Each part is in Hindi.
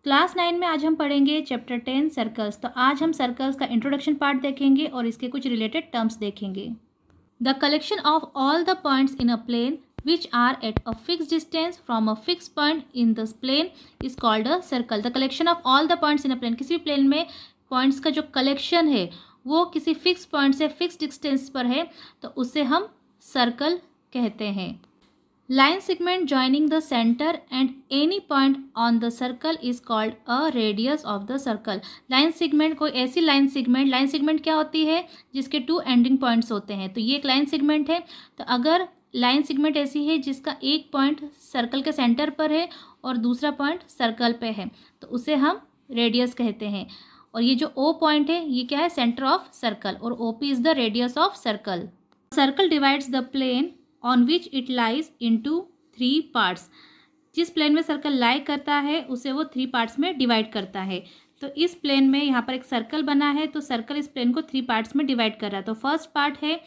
क्लास 9 में आज हम पढ़ेंगे चैप्टर 10 सर्कल्स। तो आज हम सर्कल्स का इंट्रोडक्शन पार्ट देखेंगे और इसके कुछ रिलेटेड टर्म्स देखेंगे। The collection of all the points in a plane which are at a fix distance from a fix point in the plane is called a circle. The collection of all the points in a plane, किसी प्लेन में पॉइंट्स का जो कलेक्शन है वो किसी फिक्स पॉइंट से फिक्स डिस्टेंस पर है तो उसे हम सर्कल कहते हैं। Line segment joining the center and any point on the circle is called a radius of the circle. Line segment कोई ऐसी लाइन सेगमेंट क्या होती है जिसके टू एंडिंग पॉइंट्स होते हैं, तो ये एक लाइन सेगमेंट है। तो अगर लाइन सेगमेंट ऐसी है जिसका एक पॉइंट सर्कल के सेंटर पर है और दूसरा पॉइंट सर्कल पे है तो उसे हम रेडियस कहते हैं। और ये जो O पॉइंट है ये क्या है, सेंटर ऑफ सर्कल, और OP is the radius of circle. Circle divides the plane on which it lies into 3 parts. जिस प्लेन में सर्कल लाई करता है उसे वो 3 पार्ट्स में डिवाइड करता है। तो इस प्लेन में यहाँ पर एक सर्कल बना है तो सर्कल इस प्लेन को 3 पार्ट्स में डिवाइड कर रहा है। तो फर्स्ट पार्ट है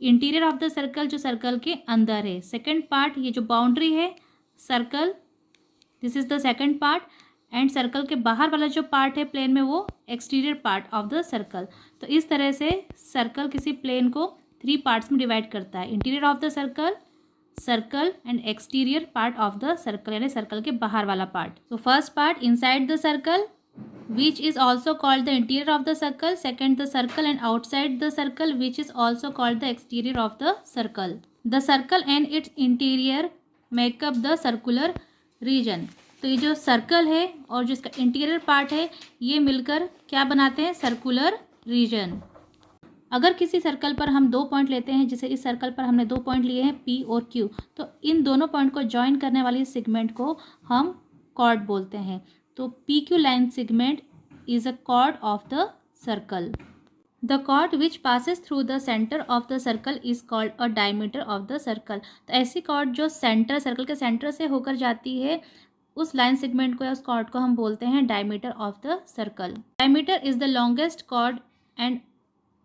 इंटीरियर ऑफ द सर्कल, जो सर्कल के अंदर है। सेकेंड पार्ट ये जो बाउंड्री है circle, this is the second part. And circle के बाहर वाला जो पार्ट है प्लेन में वो exterior part of the circle. तो इस तरह से सर्कल किसी प्लेन को 3 पार्ट्स में डिवाइड करता है, interior of the circle, circle and exterior part of the circle, यानी सर्कल के बाहर वाला पार्ट। तो first part inside the circle which is also called the interior of the circle, second the circle and outside the circle which is also called the exterior of the circle. The circle and it's interior makeup the circular region. तो ये जो सर्कल है और जो इसका इंटीरियर पार्ट है ये मिलकर क्या बनाते हैं, सर्कुलर रीजन। अगर किसी सर्कल पर हम 2 पॉइंट लेते हैं, जैसे इस सर्कल पर हमने 2 पॉइंट लिए हैं P और Q, तो इन दोनों पॉइंट को ज्वाइन करने वाली सेगमेंट को हम कॉर्ड बोलते हैं। तो PQ line segment is a chord of the circle. The chord which passes through the centre of the circle is called a diameter of the circle. तो ऐसी कॉर्ड जो सर्कल के सेंटर से होकर जाती है उस लाइन सेगमेंट को या उस कॉर्ड को हम बोलते हैं diameter of the circle. Diameter is the longest chord and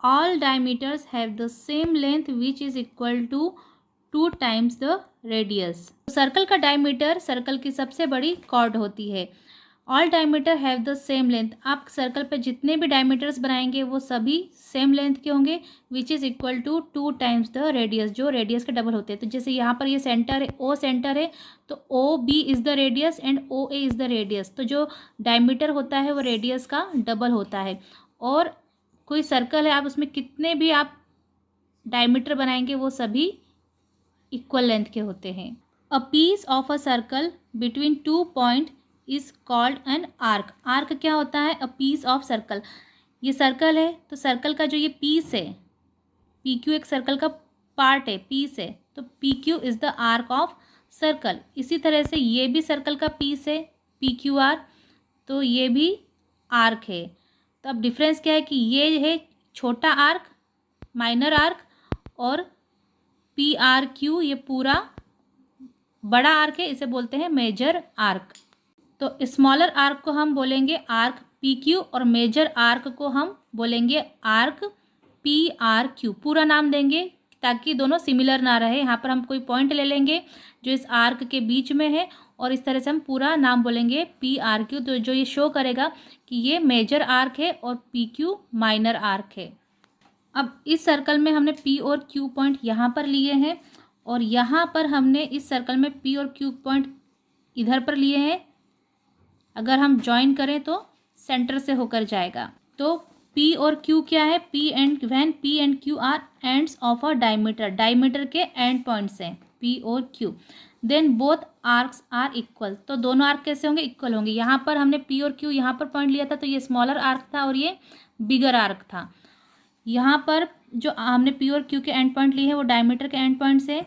all diameters have the same length which is equal to 2 times the radius। Circle का डायमीटर सर्कल की सबसे बड़ी कॉर्ड होती है। All diameter have the same length, आप सर्कल पे जितने भी डायमीटर्स बनाएंगे वो सभी सेम लेंथ के होंगे, which is equal to 2 times the radius, जो रेडियस के डबल होते हैं। तो जैसे यहाँ पर ये सेंटर है, O सेंटर है, तो OB is the radius and OA is the radius. तो जो डायमीटर होता है वो रेडियस का डबल होता है। और कोई सर्कल है, आप उसमें कितने भी आप डायमीटर बनाएंगे वो सभी इक्वल लेंथ के होते हैं। A piece of a circle between 2 point is called an arc. Arc क्या होता है, अ पीस ऑफ सर्कल। ये सर्कल है तो सर्कल का जो ये पीस है, PQ एक सर्कल का पार्ट है, पीस है, तो PQ is the arc of circle. इसी तरह से ये भी सर्कल का पीस है PQR, तो ये भी आर्क है। तो अब डिफरेंस क्या है कि ये है छोटा आर्क, माइनर आर्क, और PRQ ये पूरा बड़ा आर्क है, इसे बोलते हैं मेजर आर्क। तो स्मॉलर आर्क को हम बोलेंगे आर्क PQ और मेजर आर्क को हम बोलेंगे आर्क PRQ। पूरा नाम देंगे ताकि दोनों सिमिलर ना रहे। यहाँ पर हम कोई पॉइंट ले लेंगे जो इस आर्क के बीच में है और इस तरह से हम पूरा नाम बोलेंगे PRQ, तो जो ये शो करेगा कि ये मेजर आर्क है और PQ माइनर आर्क है। अब इस सर्कल में हमने P और Q पॉइंट यहाँ पर लिए हैं और यहाँ पर हमने इस सर्कल में P और Q पॉइंट इधर पर लिए हैं। अगर हम ज्वाइन करें तो सेंटर से होकर जाएगा। तो P और Q क्या है, when P and Q are ends of a diameter, diameter के एंड पॉइंट्स हैं P और Q, then both arcs are equal. तो दोनों आर्क कैसे होंगे, इक्वल होंगे। यहाँ पर हमने P और Q यहाँ पर पॉइंट लिया था तो ये स्मॉलर आर्क था और ये बिगर आर्क था। यहाँ पर जो हमने P और Q के एंड पॉइंट लिए हैं वो डायमीटर के एंड पॉइंट्स हैं,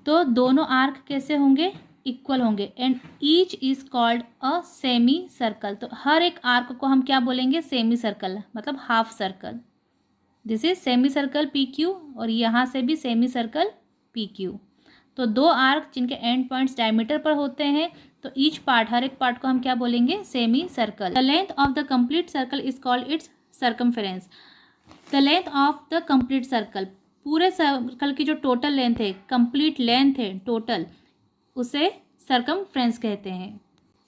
तो दोनों आर्क कैसे होंगे, इक्वल होंगे। And each is called a semi circle. तो हर एक आर्क को हम क्या बोलेंगे, सेमी सर्कल, मतलब half circle. This is semi circle PQ और यहाँ से भी सेमी सर्कल PQ। तो 2 आर्क जिनके एंड पॉइंट्स डायमीटर पर होते हैं, तो ईच पार्ट, हर एक पार्ट को हम क्या बोलेंगे, semi circle. The length of the complete circle is called its circumference. The length of the complete circle, पूरे सर्कल की जो टोटल लेंथ है, कंप्लीट लेंथ है टोटल, उसे सर्कमफ्रेंस कहते हैं।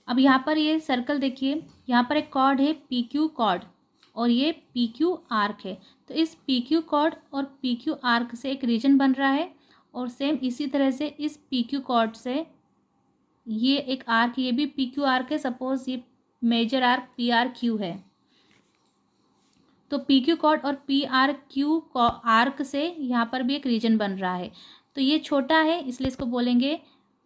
अब यहाँ पर ये सर्कल देखिए, यहाँ पर एक कॉर्ड है पी क्यू कॉर्ड और ये पी क्यू आर्क है। तो इस पी क्यू कॉर्ड और पी क्यू आर्क से एक रीजन बन रहा है और सेम इसी तरह से इस पी क्यू कॉर्ड से ये एक आर्क, ये भी पी क्यू आर्क है। सपोज ये major arc P R Q है, तो पी क्यू कॉर्ड और पी आर क्यू आर्क से यहाँ पर भी एक रीजन बन रहा है। तो ये छोटा है इसलिए इसको बोलेंगे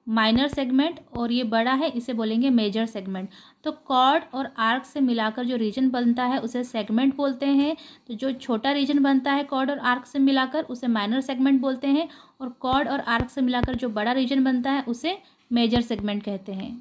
माइनर सेगमेंट और ये बड़ा है इसे बोलेंगे मेजर सेगमेंट। तो कॉर्ड और आर्क से मिलाकर जो रीजन बनता है उसे सेगमेंट बोलते हैं। तो जो छोटा रीजन बनता है कॉर्ड और आर्क से मिलाकर उसे माइनर सेगमेंट बोलते हैं, और कॉर्ड और आर्क से मिलाकर जो बड़ा रीजन बनता है उसे मेजर सेगमेंट कहते हैं।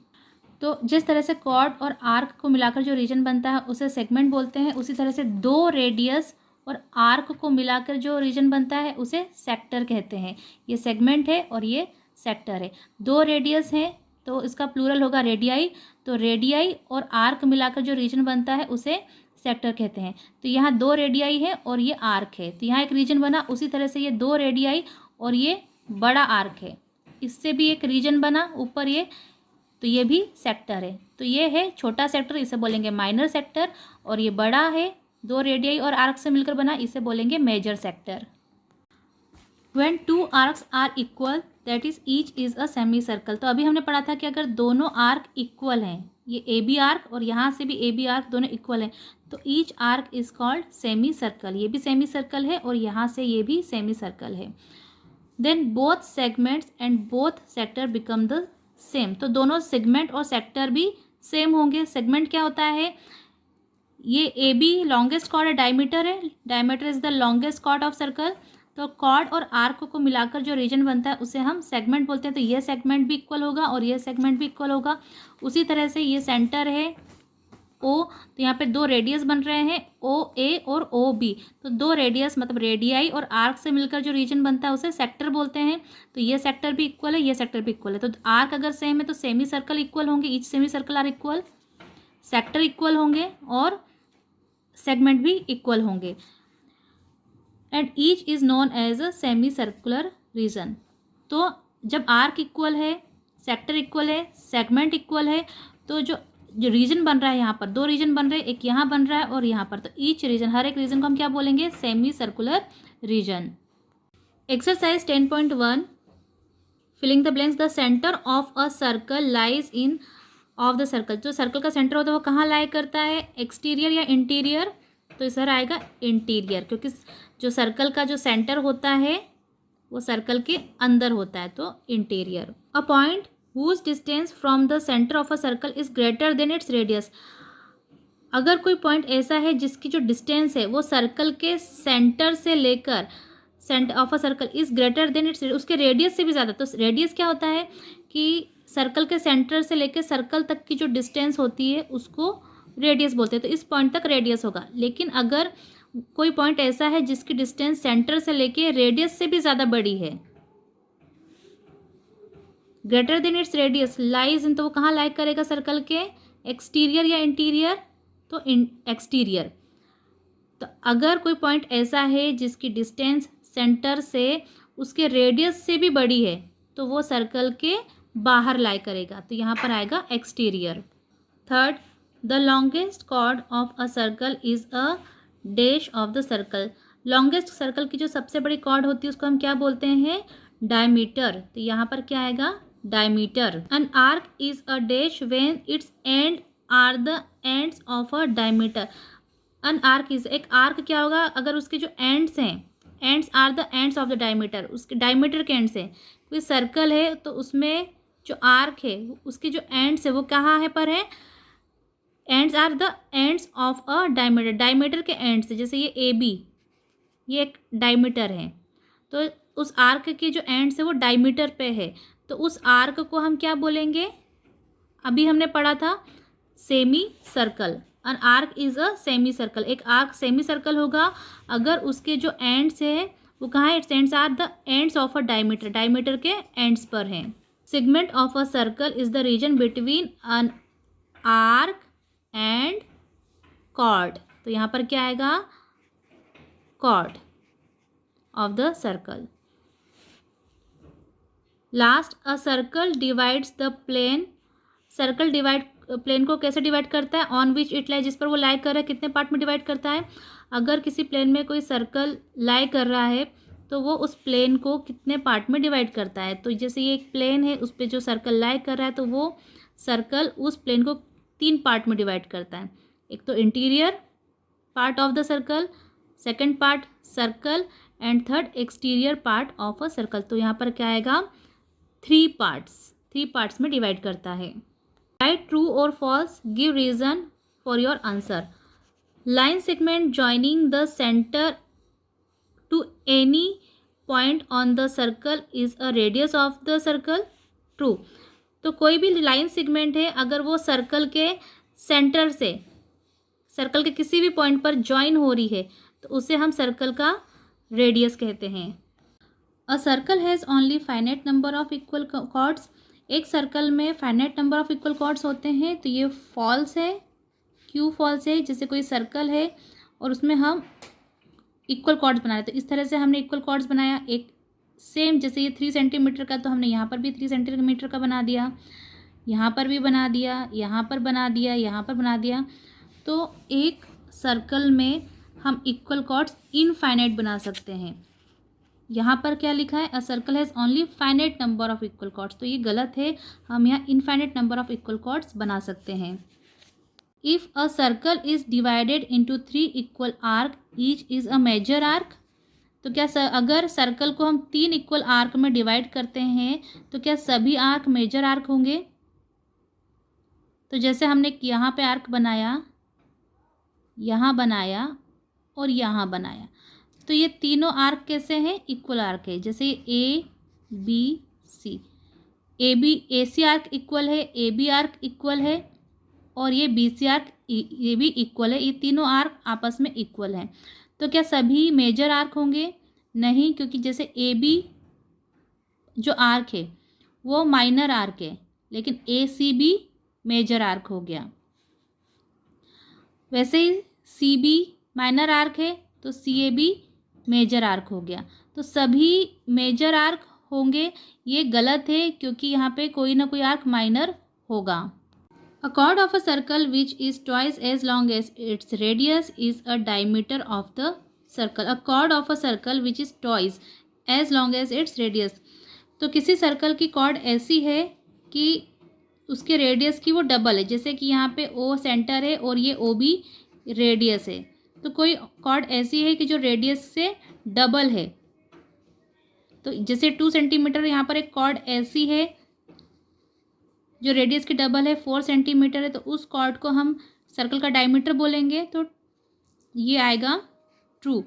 तो जिस तरह से कॉर्ड और आर्क को मिलाकर जो रीजन बनता है उसे सेगमेंट बोलते हैं, उसी तरह से दो रेडियस और आर्क को मिलाकर जो रीजन बनता है उसे सेक्टर कहते हैं। ये सेगमेंट है और ये सेक्टर है। दो रेडियस हैं तो इसका प्लूरल होगा रेडियाई। तो रेडियाई और आर्क मिलाकर जो रीजन बनता है उसे सेक्टर कहते हैं। तो यहाँ दो रेडियाई है और ये आर्क है, तो यहाँ एक रीजन बना। उसी तरह से ये दो रेडियाई और ये बड़ा आर्क है, इससे भी एक रीजन बना ऊपर ये, तो ये भी सेक्टर है। तो ये है छोटा सेक्टर, इसे बोलेंगे माइनर सेक्टर, और ये बड़ा है दो रेडियाई और आर्क से मिलकर बना, इसे बोलेंगे major sector. When two arcs are equal, that is each is a semi circle। तो अभी हमने पढ़ा था कि अगर दोनों आर्क इक्वल हैं, ये ए बी आर्क और यहाँ से भी ए बी आर्क दोनों इक्वल हैं, तो each arc is called semi circle. ये भी सेमी सर्कल है और यहाँ से ये भी सेमी सर्कल है। Then both segments and both sector become the same. तो दोनों सेगमेंट और सेक्टर भी सेम होंगे। सेगमेंट क्या होता है, ये ए बी लॉन्गेस्ट कॉर्ड है, डायमीटर है, diameter is the longest chord of circle. तो कॉर्ड और आर्क को मिलाकर जो रीजन बनता है उसे हम सेगमेंट बोलते हैं। तो ये सेगमेंट भी इक्वल होगा और ये सेगमेंट भी इक्वल होगा। उसी तरह से ये सेंटर है ओ, तो यहाँ पे दो रेडियस बन रहे हैं ओ ए और ओ बी। तो दो रेडियस मतलब रेडियाई और आर्क से मिलकर जो रीजन बनता है उसे सेक्टर बोलते हैं। तो ये सेक्टर भी इक्वल है, ये सेक्टर भी इक्वल है। तो आर्क अगर सेम है तो सेमी सर्कल इक्वल होंगे, each semicircle are equal, sector equal होंगे और सेगमेंट भी इक्वल होंगे। And each is known as a semicircular region. तो जब आर्क इक्वल है, सेक्टर इक्वल है, सेगमेंट इक्वल है, तो जो रीजन बन रहा है, यहाँ पर दो रीजन बन रहे हैं, एक यहाँ बन रहा है और यहाँ पर, तो ईच रीजन, हर एक रीजन को हम क्या बोलेंगे, semicircular region. Exercise 10.1 filling the blanks. The centre of a circle lies in of the circle. जो सर्कल का सेंटर होता है वो कहाँ लाई करता है, एक्सटीरियर या इंटीरियर। तो इस तरह आएगा इंटीरियर, क्योंकि जो सर्कल का जो सेंटर होता है वो सर्कल के अंदर होता है, तो interior. A point whose distance from the centre of a circle is greater than its radius. अगर कोई पॉइंट ऐसा है जिसकी जो डिस्टेंस है वो सर्कल के सेंटर से लेकर, centre of a circle is greater than it's, उसके रेडियस से भी ज़्यादा। तो रेडियस क्या होता है कि सर्कल के सेंटर से लेकर सर्कल तक की जो डिस्टेंस होती है उसको रेडियस बोलते हैं। तो इस पॉइंट तक रेडियस होगा। लेकिन अगर कोई पॉइंट ऐसा है जिसकी डिस्टेंस सेंटर से लेके रेडियस से भी ज़्यादा बड़ी है, greater than its radius lies in, तो वो कहाँ लाई करेगा, सर्कल के एक्सटीरियर या इंटीरियर, तो एक्सटीरियर। तो अगर कोई पॉइंट ऐसा है जिसकी डिस्टेंस सेंटर से उसके रेडियस से भी बड़ी है तो वो सर्कल के बाहर लाई करेगा, तो यहाँ पर आएगा exterior. Third, the longest chord of a circle is a dash of the circle. Longest circle की जो सबसे बड़ी कॉर्ड होती है उसको हम क्या बोलते हैं, डायमीटर। तो यहाँ पर क्या आएगा, diameter. An arc is a dash when its end are the ends of a diameter. An arc is, एक आर्क क्या होगा अगर उसके जो एंड्स हैं, ends are the ends of the diameter, उसके डायमीटर के एंड्स हैं। कोई सर्कल है तो उसमें जो आर्क है उसके जो एंड्स है वो कहाँ है पर है, ends are the ends of a diameter, diameter के एंड्स, जैसे ये ए बी, ये एक डायमीटर है, तो उस आर्क के जो एंड्स है वो डायमीटर पे है, तो उस आर्क को हम क्या बोलेंगे, अभी हमने पढ़ा था semicircle. An arc is a semicircle. एक आर्क सेमी सर्कल होगा अगर उसके जो एंड्स है वो कहाँ है, its ends are the ends of a diameter, diameter के एंड्स पर हैं। Segment of a circle is the region between an arc and chord. तो यहाँ पर क्या आएगा, chord of the circle. Last, a circle divides the plane. Circle divide plane को कैसे डिवाइड करता है, ऑन विच इट लाई, जिस पर वो लाई कर रहा है, कितने पार्ट में डिवाइड करता है। अगर किसी प्लेन में कोई सर्कल लाई कर रहा है तो वो उस प्लेन को कितने पार्ट में डिवाइड करता है। तो जैसे ये एक प्लेन है, उस पर जो सर्कल लाई कर रहा है तो वो सर्कल उस प्लेन को 3 पार्ट में डिवाइड करता है। एक तो interior part of the circle, second part circle, and third exterior part of a circle. तो यहाँ पर क्या आएगा, 3 पार्ट्स में डिवाइड करता है। राइट ट्रू और false, give reason for your answer. Line segment joining the centre to any point on the circle is a radius of the circle, true. तो कोई भी लाइन सेगमेंट है, अगर वो सर्कल के सेंटर से, सर्कल के किसी भी पॉइंट पर ज्वाइन हो रही है तो उसे हम सर्कल का रेडियस कहते हैं। A circle has only finite number of equal chords, एक सर्कल में finite number of equal chords होते हैं। तो ये फॉल्स है, क्यों फॉल्स है। जैसे कोई सर्कल है और उसमें हम इक्वल कॉर्ड्स बना रहे, तो इस तरह से हमने इक्वल कॉर्ड्स बनाया, एक सेम, जैसे ये 3 सेंटीमीटर का, तो हमने यहाँ पर भी 3 सेंटीमीटर का बना दिया, यहाँ पर भी बना दिया, यहाँ पर बना दिया, यहाँ पर बना दिया। तो एक सर्कल में हम इक्वल कॉर्ड्स इनफाइनाइट बना सकते हैं। यहाँ पर क्या लिखा है, a circle has only finite number of equal chords, तो ये गलत है, हम यहाँ infinite number of equal chords बना सकते हैं। If a circle is divided into 3 equal arc, each is a major arc. तो क्या अगर सर्कल को हम 3 इक्वल आर्क में डिवाइड करते हैं तो क्या सभी आर्क मेजर आर्क होंगे। तो जैसे हमने यहाँ पे आर्क बनाया, यहाँ बनाया और यहाँ बनाया, तो ये तीनों आर्क कैसे हैं, इक्वल आर्क है। जैसे A B C, A C arc equal है, ए बी आर्क इक्वल है, और ये बी सी आर्क ये भी इक्वल है। ये तीनों आर्क आपस में इक्वल हैं। तो क्या सभी मेजर आर्क होंगे, नहीं, क्योंकि जैसे ए बी जो आर्क है वो माइनर आर्क है, लेकिन ए सी बी मेजर आर्क हो गया। वैसे ही सी बी माइनर आर्क है तो सी ए बी मेजर आर्क हो गया। तो सभी मेजर आर्क होंगे, ये गलत है, क्योंकि यहाँ पे कोई ना कोई आर्क माइनर होगा। A chord of a circle which is twice as long as its radius is a diameter of the circle. A chord of a circle which is twice as long as its radius. तो किसी सर्कल की कॉर्ड ऐसी है कि उसके रेडियस की वो डबल है। जैसे कि यहाँ पे O सेंटर है और ये OB रेडियस है, तो कोई कॉर्ड ऐसी है कि जो रेडियस से डबल है। तो जैसे 2 सेंटीमीटर, यहाँ पर एक कॉर्ड ऐसी है जो रेडियस की डबल है, 4 सेंटीमीटर है, तो उस कॉर्ड को हम सर्कल का डायमीटर बोलेंगे। तो ये आएगा ट्रू,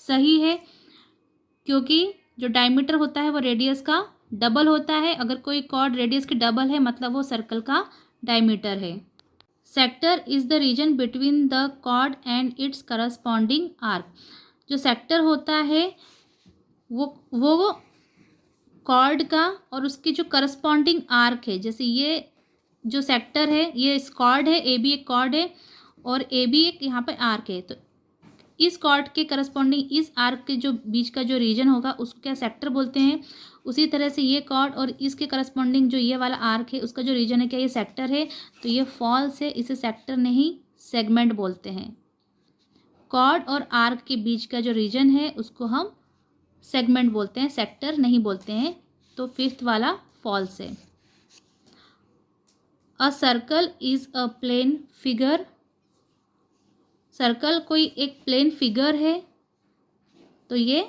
सही है, क्योंकि जो डायमीटर होता है वो रेडियस का डबल होता है। अगर कोई कॉर्ड रेडियस की डबल है मतलब वो सर्कल का डायमीटर है। Sector is the region between the chord and its corresponding arc. जो सेक्टर होता है वो कॉर्ड का और उसकी जो करस्पॉन्डिंग आर्क है। जैसे ये जो सेक्टर है, ये इस कॉर्ड है, ए बी एक कॉर्ड है और ए बी एक यहाँ पे आर्क है, तो इस कॉर्ड के करस्पॉन्डिंग इस आर्क के जो बीच का जो रीजन होगा उसको क्या सेक्टर बोलते हैं। उसी तरह से ये कॉर्ड और इसके करस्पॉन्डिंग जो ये वाला आर्क है उसका जो रीजन है, क्या ये सेक्टर है, तो ये फॉल्स है, इसे सेक्टर नहीं सेगमेंट बोलते हैं। कॉर्ड और आर्क के बीच का जो रीजन है उसको हम सेगमेंट बोलते हैं, सेक्टर नहीं बोलते हैं। तो 5th वाला फॉल्स है। A circle is a plane figure. Circle कोई एक प्लेन फिगर है, तो ये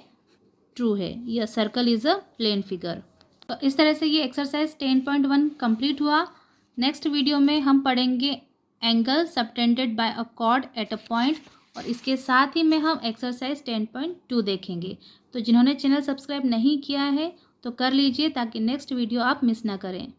ट्रू है, यह circle is a plane figure. तो इस तरह से ये एक्सरसाइज 10.1 कंप्लीट हुआ। नेक्स्ट वीडियो में हम पढ़ेंगे angle subtended by a chord at a point, और इसके साथ ही में हम एक्सरसाइज 10.2 देखेंगे। तो जिन्होंने चैनल सब्सक्राइब नहीं किया है तो कर लीजिए, ताकि नेक्स्ट वीडियो आप मिस ना करें।